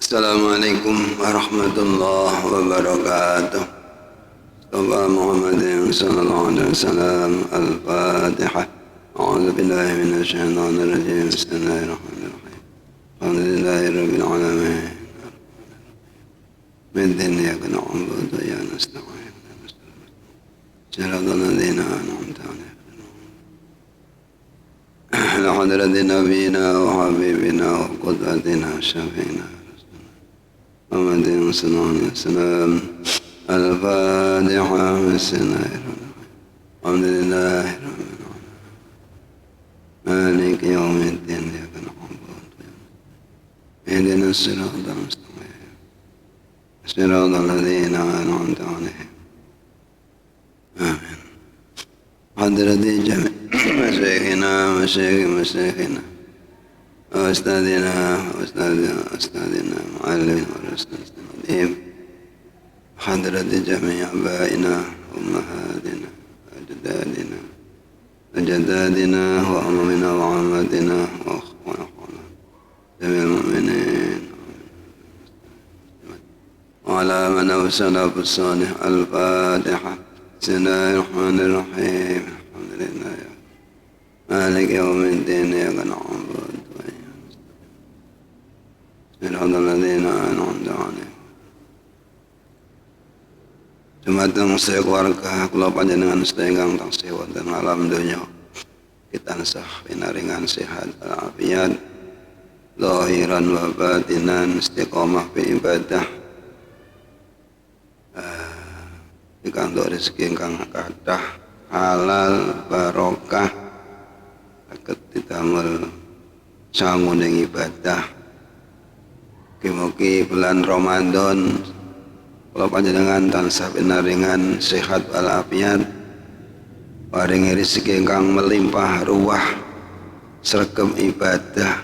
Assalamualaikum warahmatullahi wabarakatuh. Mustafa Muhammadin sallallahu alaihi wasallam. Al-Fatihah. A'udzu billahi minasy syaithanir rajim. Bismillahirrahmanirrahim. Alhamdulillahi rabbil alamin. Min iyyaka na'budu wa iyyaka nasta'in. Shiratal ladzina an'amta 'alaihim. Al-hadrati nabiyina wa habibina wa qudwatina syafi'ina محمد صلى الله عليه وسلم. الفاتحة. بسم الله الرحمن الرحيم. الحمد لله رب العالمين مالك يوم الدين إياك نعبد اهدنا الصراط المستقيم صراط الذين أنعمت عليهم. آمين. حضرة جميع مشايخنا مشايخنا وأستاذنا معلم والأستاذ حضرة جميع آبائنا وأمهاتنا وأجدادنا وأممنا وعماتنا وأخواننا جميع المؤمنين وعلى من أوصله بالصالح. الفاتحة. بسم الله الرحمن الرحيم. الحمد لله مالك يوم الدين إياك نعبد صراط الذين أنعمت عليهم. Jumatan muslim keluarga kula panjenengan sedaya taksih wonten alam donya kita tansah pinaringan sehat walafiat zahiran wa batinan istiqomah fi ibadah dikandung rezeki ingkang kathah halal barokah saged didamel sanguning ibadah. Mugi bulan Ramadan kula panjenengan tansah pinaringan sehat walafiat, paringi rezeki ingkang melimpah ruah, sregep ibadah,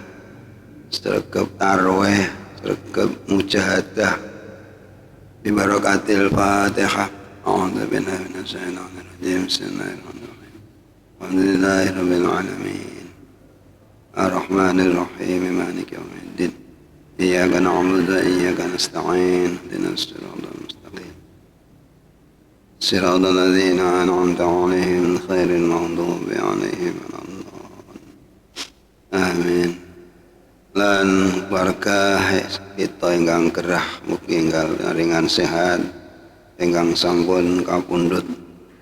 sregep tarwih, sregep mujahadah bi barakatil Fatihah. A'udzu billahi minasy syaithanir rajim. Bismillahirrahmanirrahim. Alhamdulillahi rabbil alamin. Ar-Rahmanir Rahim. Maliki yaumiddin. إياك نعبد وإياك نستعين. اهدنا الصراط المستقيم صراط الذين أنعمت عليهم غير المغضوب عليهم ولا الضالين. Amin. Lan keluarga kita ingkang gerah mugi enggal ringan sehat, ingkang sampun kapundhut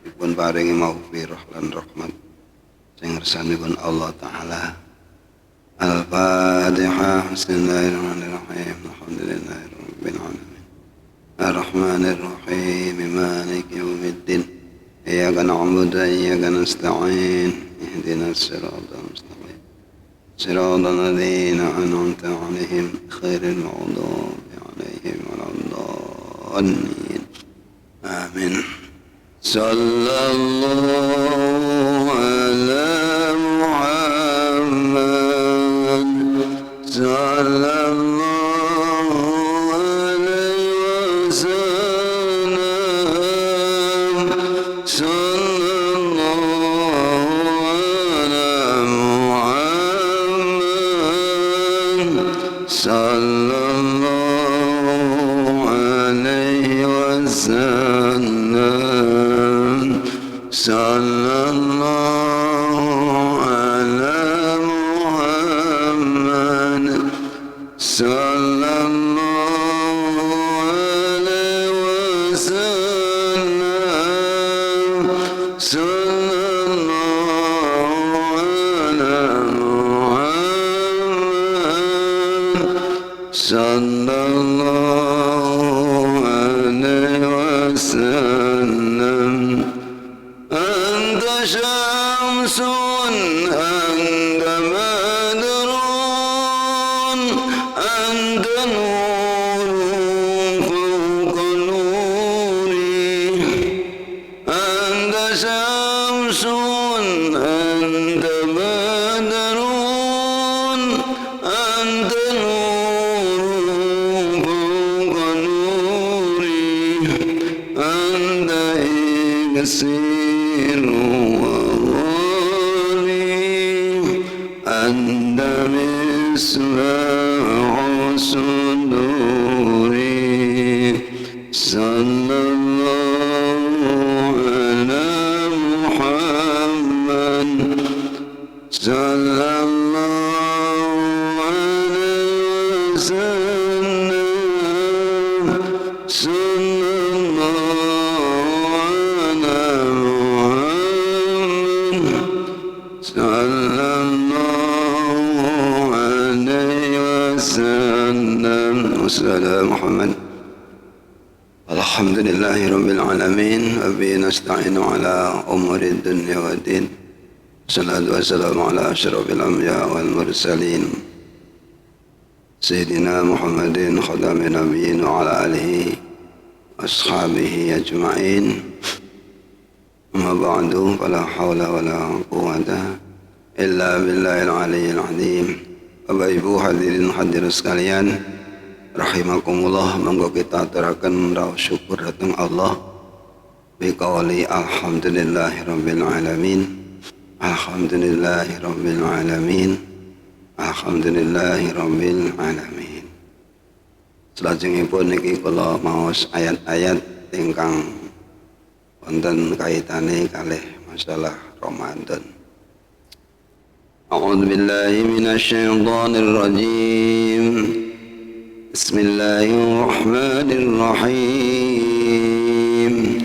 dipun paringi maghfirah lan rahmat sing ngersanipun Allah Ta'ala. Al-Fatihah. Bismillahirrahmanirrahim. Alhamdulillahi rabbil alamin. Ar-Rahmanir Rahim. Maliki yaumiddin. Iyyaka na'budu wa iyyaka nasta'in. Ihdinas siratal mustaqim. Siratal ladzina an'amta 'alaihim ghairil maghdubi 'alaihim waladdallin. Amin. Sallallahu ala Muhammad. Sallallahu alaihi wasallam. Sallallahu ala Muhammad. Sallallahu alaihi wasallam. Sallallahu أنت مصباح الصدور وسلم صلى الله عليه وسلم وسلام محمد. Alhamdulillahi rabbil alamin wa bihi nasta'inu ala umuri dunya waddin. Salatu wassalamu ala asyrafil anbiya wal mursalin Sayyidina Muhammadin khatamin nabiyyin wa ala alihi ashabihi ajma'in. Amma ba'du, fala hawla wala quwwata illa billahil aliyyil azim. Bapak Ibu hadirin hadirat sekalian, rahimakumullah, monggo kita aturaken raos syukur dhateng Allah biqauli alhamdulillahirabbil alamin. Alhamdulillahirabbil alamin. Alhamdulillahirabbil alamin. Salajengipun niki kula maos ayat-ayat ingkang wonten kaitane kalih masalah Ramadan. A'udzu billahi minasyaitonir rajim. Bismillahirrahmanirrahim.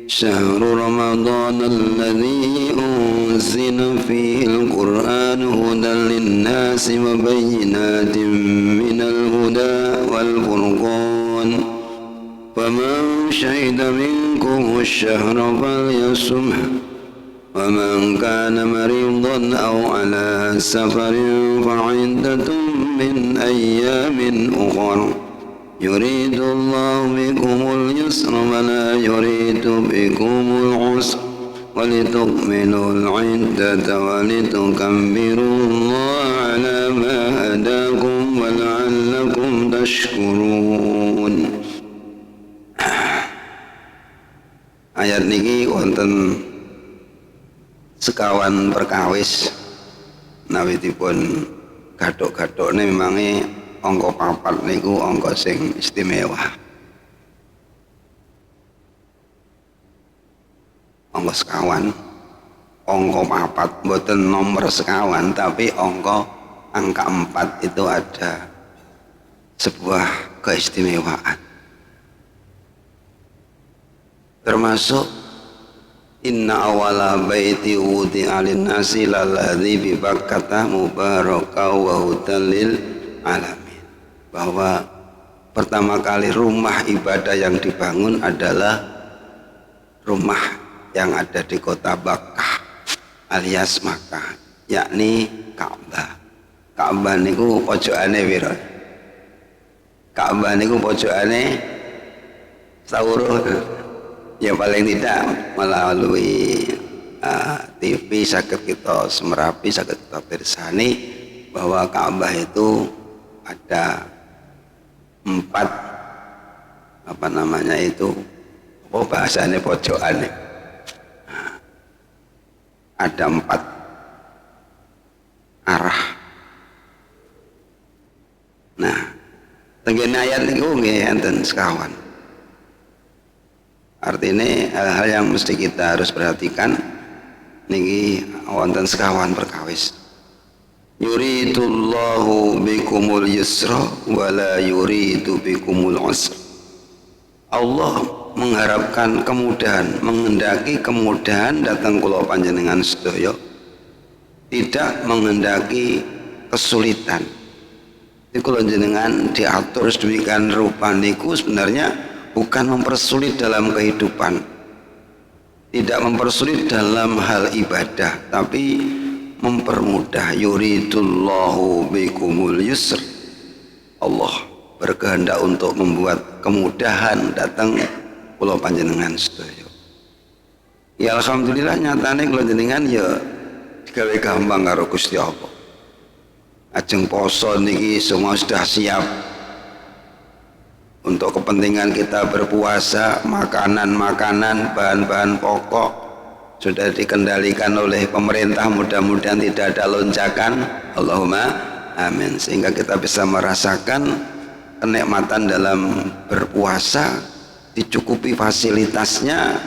Syahrul Ramadan alladzi unzila fihi al-Qur'an hudan lin-nasi wa bayyinatin minal huda wal furqan. Faman syahida minkum asy-syahra falyasumhu wa man kana maridan aw ala safarin fa'iddatun min ayyamin ukhra. Yuridu Allahu bikumul yusra wa la yuridu bikumul usra wa litukmilul iddata wa litukabbirullaha ala ma hadakum wa la'allakum tashkurun. Ayat niki wonten sekawan perkawis nawitipun gathuk-gathukne memange angka 4 niku angka sing istimewa. Angka sekawan, angka 4 mboten nomor sekawan, tapi angka 4 itu ada sebuah keistimewaan. Termasuk inna awala baiti wudi'a lin-nasi lalladzi bi Bakkah mubarakah wa hudan lil alamin. Bahwa pertama kali rumah ibadah yang dibangun adalah rumah yang ada di kota Bakkah alias Makkah, yakni Ka'bah. Ka'bah niku pojokane pira? Ka'bah niku pojokane sauruh. Ya paling tidak melalui TV saged kita semerapi, saged kita pirsani bahwa Ka'bah itu ada 4 apa namanya itu, oh bahasanya pojokan, ada 4 arah. Nah, tenggene ayat niku nggih enten sekawan. Artinya hal-hal yang mesti kita harus perhatikan niki wonten sekawan perkawis. Yuridullahu bikumul yusra wa la yuridu bikumul usra. Allah mengharapkan kemudahan, menghendaki kemudahan datang kula panjenengan sedaya, tidak menghendaki kesulitan. Jadi kula panjenengan diatur sedemikian rupa niku sebenarnya bukan mempersulit dalam kehidupan, tidak mempersulit dalam hal ibadah, tapi mempermudah. Yuridullahu bikumul yusr. Allah berkehendak untuk membuat kemudahan datang kula panjenengan sedaya. Ya alhamdulillah nyatane kula jenengan ya digawe gampang karo Gusti Allah. Ajeng poso niki semua sudah siap. Untuk kepentingan kita berpuasa, makanan-makanan, bahan-bahan pokok sudah dikendalikan oleh pemerintah, mudah-mudahan tidak ada lonjakan. Allahumma amin. Sehingga kita bisa merasakan kenikmatan dalam berpuasa, dicukupi fasilitasnya,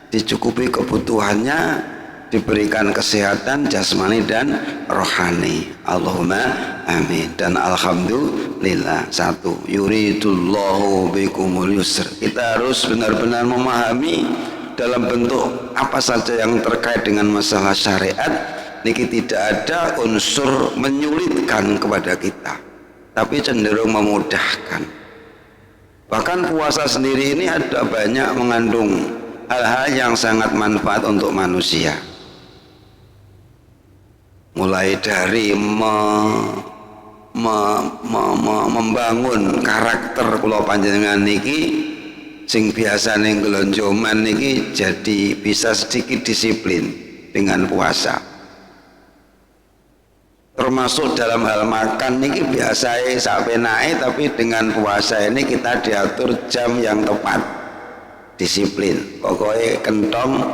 dicukupi kebutuhannya, diberikan kesehatan jasmani dan rohani. Allahumma Amin. Dan alhamdulillah. Satu, yuridullahu bikumul yusr. Kita harus benar-benar memahami dalam bentuk apa saja yang terkait dengan masalah syariat niki tidak ada unsur menyulitkan kepada kita, tapi cenderung memudahkan. Bahkan puasa sendiri ini ada banyak mengandung hal-hal yang sangat manfaat untuk manusia. Mulai dari membangun karakter kula panjenengan niki sing biasane ngelonjoman niki jadi bisa sedikit disiplin dengan puasa. Termasuk dalam hal makan niki biasanya sampai naik, tapi dengan puasa ini kita diatur jam yang tepat, disiplin. Pokoknya kentong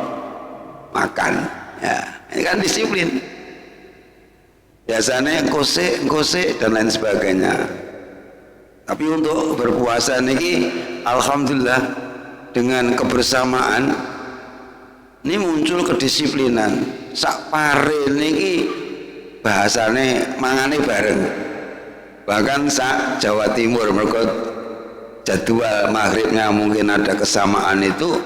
makan, ya ini kan disiplin. Biasanya kose dan lain sebagainya. Tapi untuk berpuasa niki alhamdulillah dengan kebersamaan ini muncul kedisiplinan. Sak pare niki bahasane mangane bareng. Bahkan sak Jawa Timur mergo jadwal maghribnya mungkin ada kesamaan itu,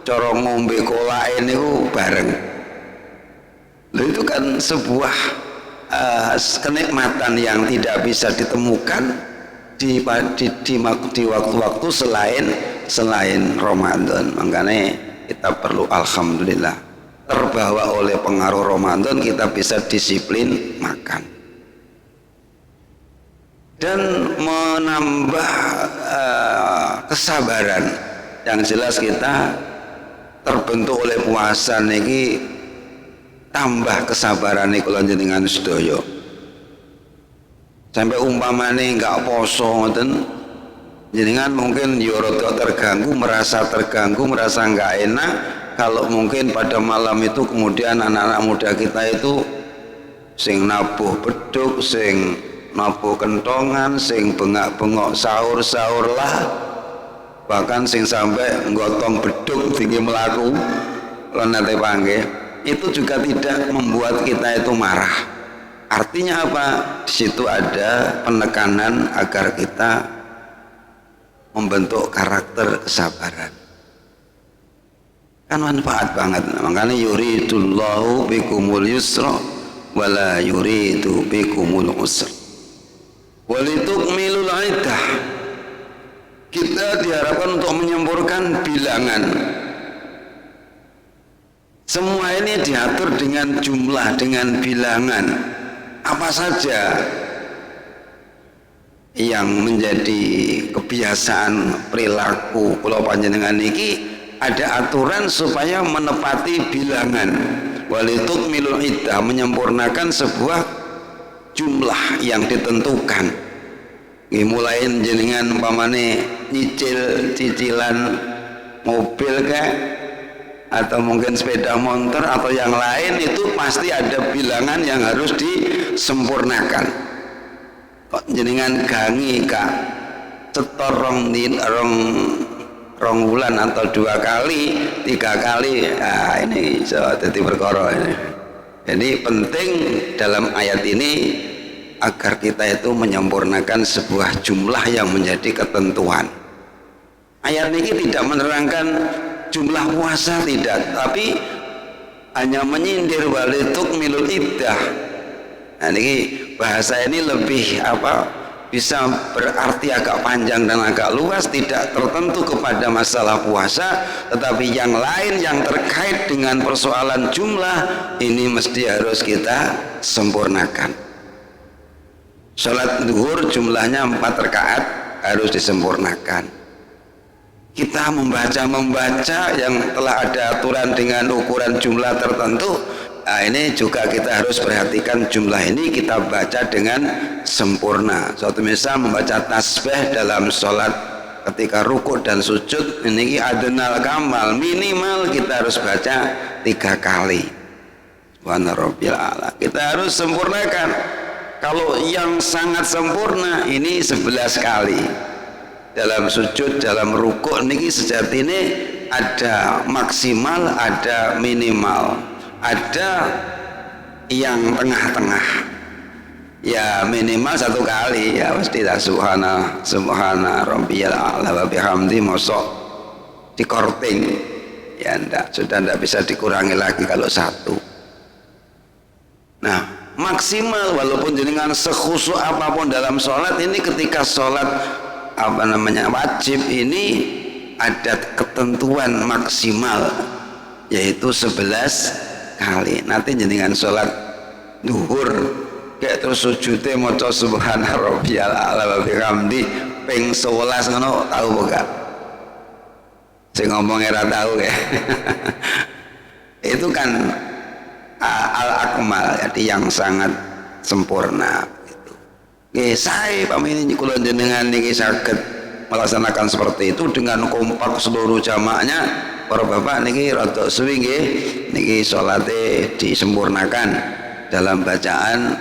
cara ngombe kolake niku bareng. Lalu itu kan sebuah kenikmatan yang tidak bisa ditemukan di waktu-waktu selain Ramadan. Makanya kita perlu alhamdulillah terbawa oleh pengaruh Ramadan kita bisa disiplin makan dan menambah kesabaran. Yang jelas kita terbentuk oleh puasa niki tambah kesabaran niku lanjenengan sedaya. Sampai umpamane enggak poso ngoten, jenengan mungkin yo rada terganggu, merasa enggak enak kalau mungkin pada malam itu kemudian anak-anak muda kita itu sing nabuh beduk, sing nabuh kentongan, sing bengak-bengok sahur-sahur lah, bahkan sing sampai nggotong beduk tinggi melaku lan nate panggih. Itu juga tidak membuat kita itu marah. Artinya apa? Di situ ada penekanan agar kita membentuk karakter kesabaran. Kan manfaat banget. Makanya yuridullahu bikumul yusra wala yuridu bikumul usra. Walitukmilul iddah. Kita diharapkan untuk menyempurnakan bilangan. Semua ini diatur dengan jumlah, dengan bilangan. Apa saja yang menjadi kebiasaan perilaku kula panjenengan niki ada aturan supaya menepati bilangan. Walitukmilul iddah, menyempurnakan sebuah jumlah yang ditentukan. Mulai jenengan umpamane cicilan mobil kayak atau mungkin sepeda motor atau yang lain, itu pasti ada bilangan yang harus disempurnakan. Kok jenengan gangi kak setor rong bulan atau 2 kali 3 kali, nah ini so jadi perkara ini. Jadi penting dalam ayat ini agar kita itu menyempurnakan sebuah jumlah yang menjadi ketentuan. Ayat ini tidak menerangkan jumlah puasa, tidak, tapi hanya menyindir walitukmilul iddah. Nah ini bahasa ini lebih bisa berarti agak panjang dan agak luas, tidak tertentu kepada masalah puasa, tetapi yang lain yang terkait dengan persoalan jumlah ini mesti harus kita sempurnakan. Salat zuhur jumlahnya 4 rakaat harus disempurnakan. Kita membaca yang telah ada aturan dengan ukuran jumlah tertentu, nah ini juga kita harus perhatikan jumlah ini kita baca dengan sempurna. Suatu misal membaca tasbih dalam sholat ketika rukuk dan sujud, ini adnal kamal, minimal kita harus baca 3 kali. Subhana rabbil a'la. Kita harus sempurnakan. Kalau yang sangat sempurna ini 11 kali. Dalam sujud, dalam rukuk niki sejati ini ada maksimal, ada minimal, ada yang tengah-tengah. Ya minimal 1 kali ya mesti lah subhana rabbiyal a'la wa bihamdi, mosok dikorting ya sudah ndak bisa dikurangi lagi kalau 1. Nah maksimal walaupun jenengan sekhusyuk apapun dalam sholat ini, ketika sholat wajib ini ada ketentuan maksimal yaitu 11 kali. Nanti jenengan sholat duhur kayak terus sujudnya maca subhana rabbiyal a'la wa bihamdi ping 11 ngono, tahu bukan? Sing ngomong ora tahu ya. Itu kan al-akmal, jadi yang sangat sempurna gitu. Nggih sae pamini kula jenengan niki saged melaksanakan seperti itu dengan kompak seluruh jamaahnya. Para bapak niki rada suwi nggih niki salate disempurnakan dalam bacaan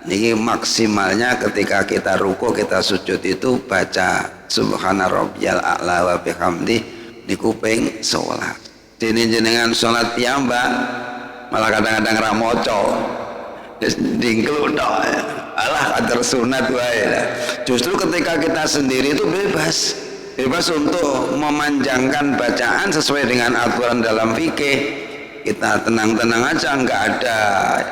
niki. Maksimalnya ketika kita ruku kita sujud itu baca subhana rabbiyal a'la wa bihamdi niku ping 11. Dene jenengan salat piyambak malah kadang-kadang ra maca dingklu tok, alah kadar sunat wae. Justru ketika kita sendiri itu bebas untuk memanjangkan bacaan sesuai dengan aturan dalam fikih. Kita tenang-tenang aja, nggak ada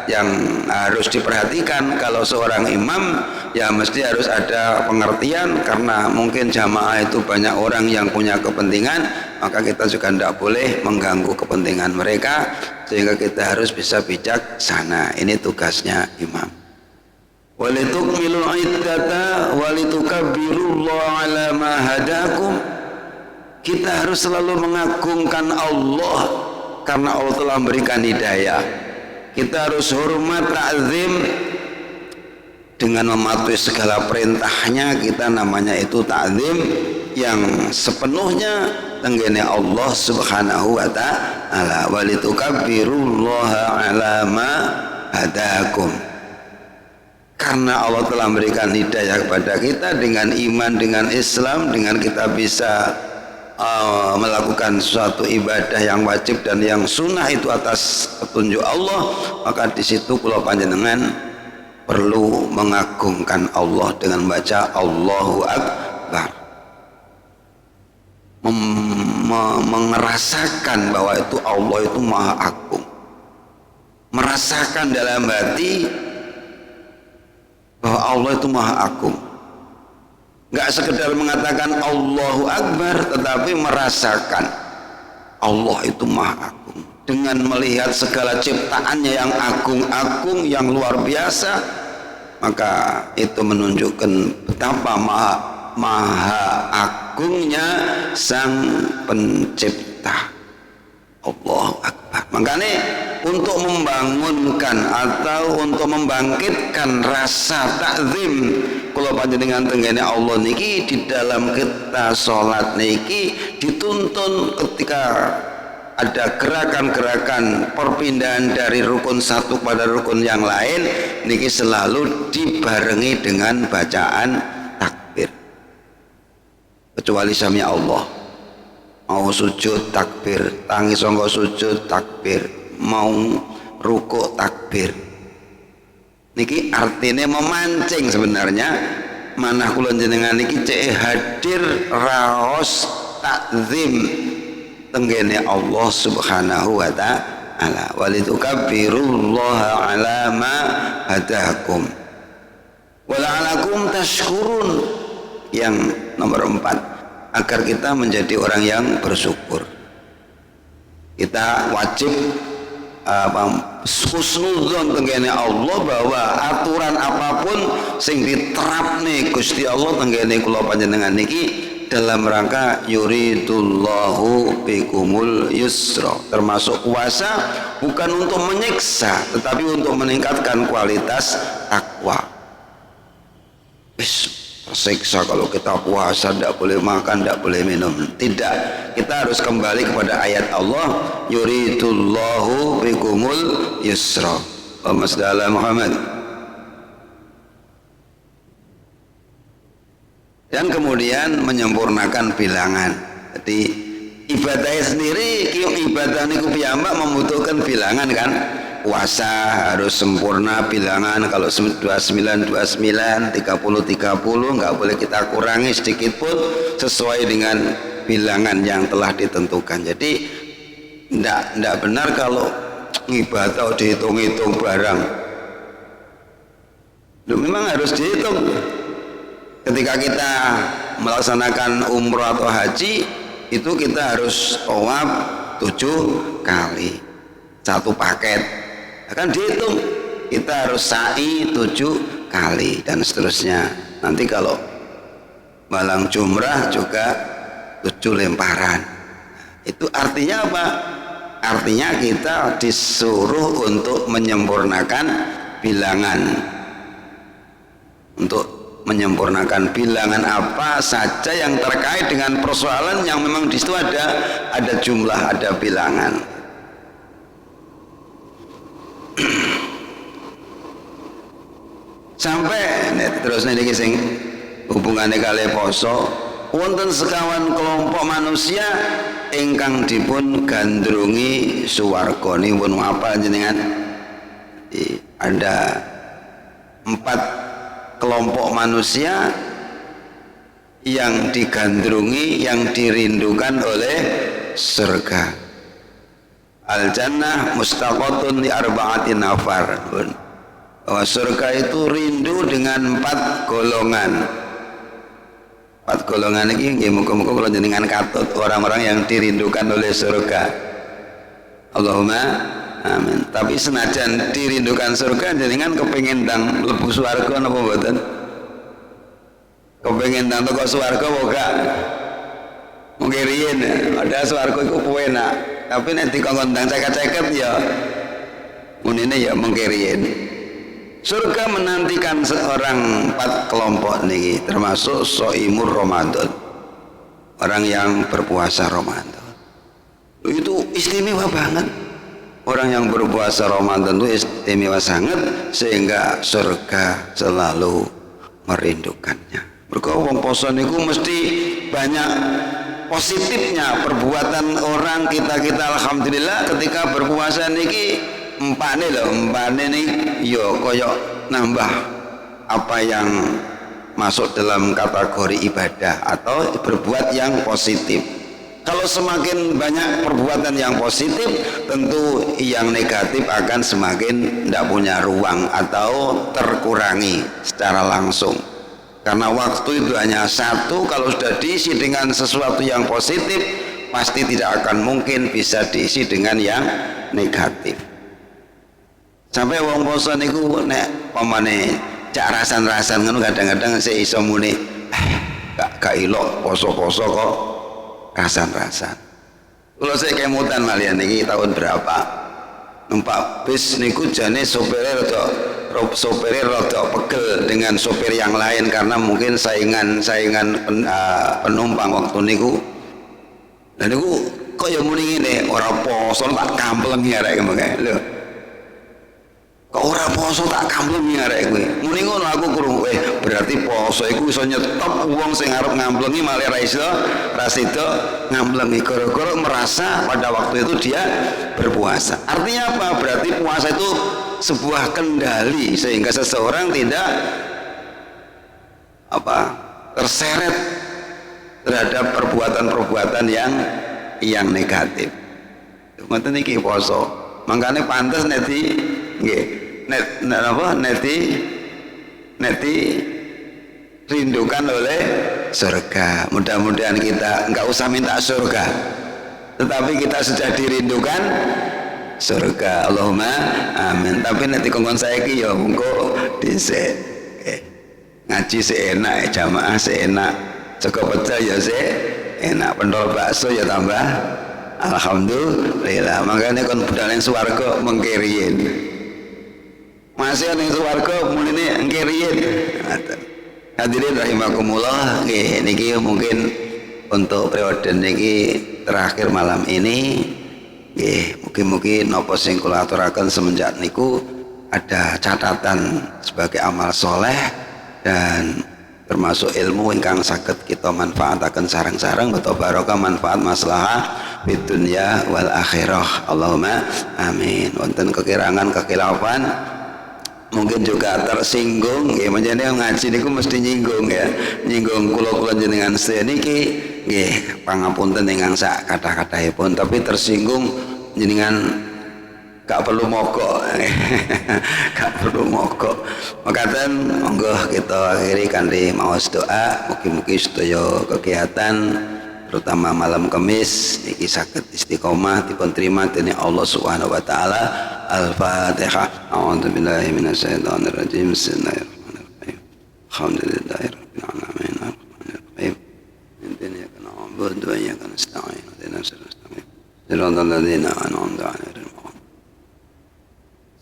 yang harus diperhatikan. Kalau seorang imam ya mesti harus ada pengertian, karena mungkin jamaah itu banyak orang yang punya kepentingan, maka kita juga tidak boleh mengganggu kepentingan mereka, sehingga kita harus bisa bijaksana. Ini tugasnya imam. Walitukmilul iddata walitukabbirullaha ala ma hadakum. Kita harus selalu mengagungkan Allah karena Allah telah memberikan hidayah. Kita harus hormat, ta'zim dengan mematuhi segala perintahnya. Kita namanya itu ta'zim yang sepenuhnya tenggene Allah subhanahu wa ta'ala. Walitukabbirullaha ala ma hadakum. Karena Allah telah memberikan hidayah kepada kita dengan iman, dengan Islam, dengan kita bisa melakukan suatu ibadah yang wajib dan yang sunnah itu atas petunjuk Allah, maka di situ kula panjenengan perlu mengagungkan Allah dengan baca Allahu Akbar, merasakan bahwa itu Allah itu maha agung, merasakan dalam hati bahwa Allah itu maha agung. Enggak sekedar mengatakan Allahu Akbar, tetapi merasakan Allah itu maha agung dengan melihat segala ciptaannya yang agung-agung, yang luar biasa. Maka itu menunjukkan betapa maha agungnya Sang Pencipta. Allahu Akbar. Makanya untuk membangunkan atau untuk membangkitkan rasa takzim kula panjenengan tenggene Allah niki di dalam kita sholat niki dituntun ketika ada gerakan-gerakan perpindahan dari rukun satu pada rukun yang lain niki selalu dibarengi dengan bacaan takbir. Kecuali sami Allah, mau sujud takbir, tangi sangka sujud takbir, mau rukuk takbir. Niki artinya memancing sebenarnya. Manah kula jenengan niki cek hadir raos takzim tenggene Allah subhanahu wa ta'ala. Walitukabbirullaha ala ma hadakum wala'alakum tashkurun. Yang nomor 4, agar kita menjadi orang yang bersyukur. Kita wajib husnudzon tenggene Allah bahwa aturan apapun sing diterapne Gusti Allah tenggene kula panjenengan niki dalam rangka yuridullahu bikumul yusra, termasuk puasa bukan untuk menyiksa tetapi untuk meningkatkan kualitas takwa. Tersiksa kalau kita puasa, tidak boleh makan, tidak boleh minum. Tidak, kita harus kembali kepada ayat Allah, yuridullahu bikumul yusra. Allahumma shalli ala Muhammad. Dan kemudian menyempurnakan bilangan. Jadi ibadahnya sendiri, ibadah niku piyambak membutuhkan bilangan kan. puasa harus sempurna bilangan, kalau 29 29, 30 30 nggak boleh kita kurangi sedikit pun, sesuai dengan bilangan yang telah ditentukan. Jadi tidak benar kalau ibadah dihitung-hitung barang. Memang harus dihitung. Ketika kita melaksanakan umroh atau haji, itu kita harus tawaf 7 kali, satu paket. Akan dihitung, kita harus sa'i 7 kali dan seterusnya. Nanti kalau malang jumrah juga 7 lemparan. Itu artinya apa? Artinya kita disuruh untuk menyempurnakan bilangan. Untuk menyempurnakan bilangan apa saja yang terkait dengan persoalan yang memang di situ ada jumlah, ada bilangan. Sampai terus niki sing hubungannya kali poso, wonten sekawan kelompok manusia ingkang dipun gandrungi swarga. Nipun apa jenengan? Ada 4 kelompok manusia yang digandrungi, yang dirindukan oleh surga. Al jannah mustaqatun li arba'ati nafar. Bahwa surga itu rindu dengan 4 golongan. 4 golongan ini muka-muka kalau jenengan katut orang-orang yang dirindukan oleh surga. Allahumma amin. Tapi senajan dirindukan surga, jenengan kepengin ndang mlebu swarga napa mboten? Kepengin ndang teko swarga apa? Mungkin riyen ada swarga iku enak, tapi nek dikongkon ndang ceket-ceket ya munine ya mungkin riyen. Surga menantikan seorang 4 kelompok niki, termasuk shaimur Ramadan. Orang yang berpuasa Ramadan. Itu istimewa banget. Orang yang berpuasa Ramadan itu istimewa sangat, sehingga surga selalu merindukannya. Mergo wong poso niku mesti banyak positifnya perbuatan orang kita alhamdulillah ketika berpuasa niki empane nih yo koyok nambah apa yang masuk dalam kategori ibadah atau berbuat yang positif. Kalau semakin banyak perbuatan yang positif, tentu yang negatif akan semakin tidak punya ruang atau terkurangi secara langsung. Karena waktu itu hanya satu, kalau sudah diisi dengan sesuatu yang positif, pasti tidak akan mungkin bisa diisi dengan yang negatif. Sampai wong poso niku nek pamane cak rasan-rasan ngono kadang-kadang saya iso muni gak ilok poso-poso kok rasan-rasan. Kalau saya kemutan malian niki tahun berapa? Numpak bis niku jane sopirnya rada pegel dengan sopir yang lain karena mungkin saingan penumpang waktu niku. Dan niku kok ya muni ngene, ora poso tak kamplengi arek kemenge. Lho. Kok ora poso tak kamplengi arek kowe. Muni ngono aku kurung berarti poso iku iso nyetop wong sing arep ngamplengi malah ra sida ngamplengi gara-gara merasa pada waktu itu dia berpuasa. Artinya apa? Berarti puasa itu sebuah kendali sehingga seseorang tidak terseret terhadap perbuatan-perbuatan yang negatif. Ngoten iki poso. Mangkane pantes neti nggih. Neti rindukan oleh surga. Mudah-mudahan kita enggak usah minta surga, tetapi kita sudah dirindukan surga. Allahumma amin. Tapi nanti kongkon saiki ya mengko dhisik ngaji seenak, jamaah seenak, sego pecel ya enak, pendol bakso ya tambah alhamdulillah. Makanya kon budal ning swarga mengke riyen. Masih ning swarga muline engke riyen. Hadirin rahimakumullah, nggih niki mungkin untuk periode niki terakhir malam ini. Nggih, mungkin napa sing kula aturaken semenjak niku ada catatan sebagai amal soleh dan termasuk ilmu ingkang saged kita manfaataken sareng-sareng beto barokah manfaat maslahah fid dunya wal akhirah. Allahumma amin. Wonten kekirangan kekhilafan mungkin juga tersinggung ya, menjadi ngaji niku mesti nyinggung ya, nyinggung kula jenengan sedaya nggih pangapunten ingkang sak kathah-kathahipun, tapi tersinggung jenengan gak perlu mogok gak perlu mogok makaten. Monggo kita akhiri kanthi maos doa mugi-mugi sedaya kegiatan terutama malam Kamis iki saged istiqomah dipun trima dening Allah Subhanahu wa taala. Al-Fatihah. A'udzu billahi minasyaitonir rajim. Bismillahirrahmanirrahim. Alhamdulillahirabbil alamin. Arrahmanir rahim. Iyyaka na'budu wa iyyaka nasta'in. Ihdinas siratal mustaqim. Shiratal ladzina an'amta 'alaihim.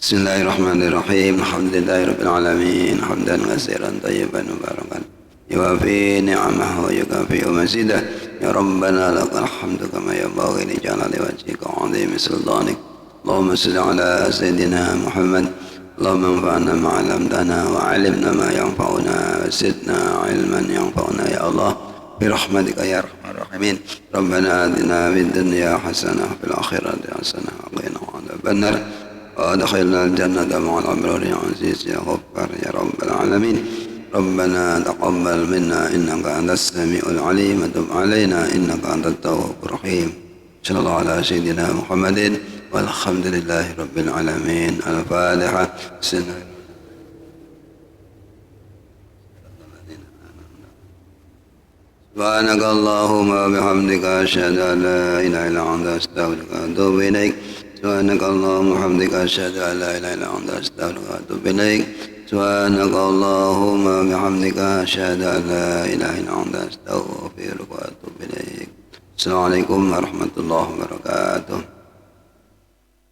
Bismillahirrahmanirrahim. Alhamdulillahirabbil alamin. Hamdan katsiran thayyiban mubarakan yuwafi ni'amahu wa yukafi mazidah. Ya Rabbana lakal hamdu kama yanbaghi li jalali wajhika wa 'azimi sultanik. Allahumma salli ala sayyidina Muhammad. Allahumma anfa'na ma 'allamtana wa 'allimna ma yanfa'una wa zidna 'ilman yanfa'una ya Allah bi rahmatika ya arhamar rahimin. Rabbana atina fid dunya hasanah wa fil akhirati hasanah wa qina 'adzaban nar. وادخلنا الجنة مع الأبرار يا عزيز يا غفار يا رب العالمين. ربنا تقبل منا إنك أنت السميع العليم وتب علينا إنك أنت التواب الرحيم. صلى الله على سيدنا محمد والحمد لله رب العالمين. الفاتحة. سبحانك اللهم وبحمدك أشهد أن لا إله إلا أنت أستغفرك وأتوب إليك. سبحانك اللهم وبحمدك أشهد أن لا إله إلا أنت أستغفرك وأتوب إليك. سبحانك اللهم وبحمدك أشهد أن لا إله إلا أنت أستغفرك وأتوب إليك. السلام عليكم ورحمة الله وبركاته.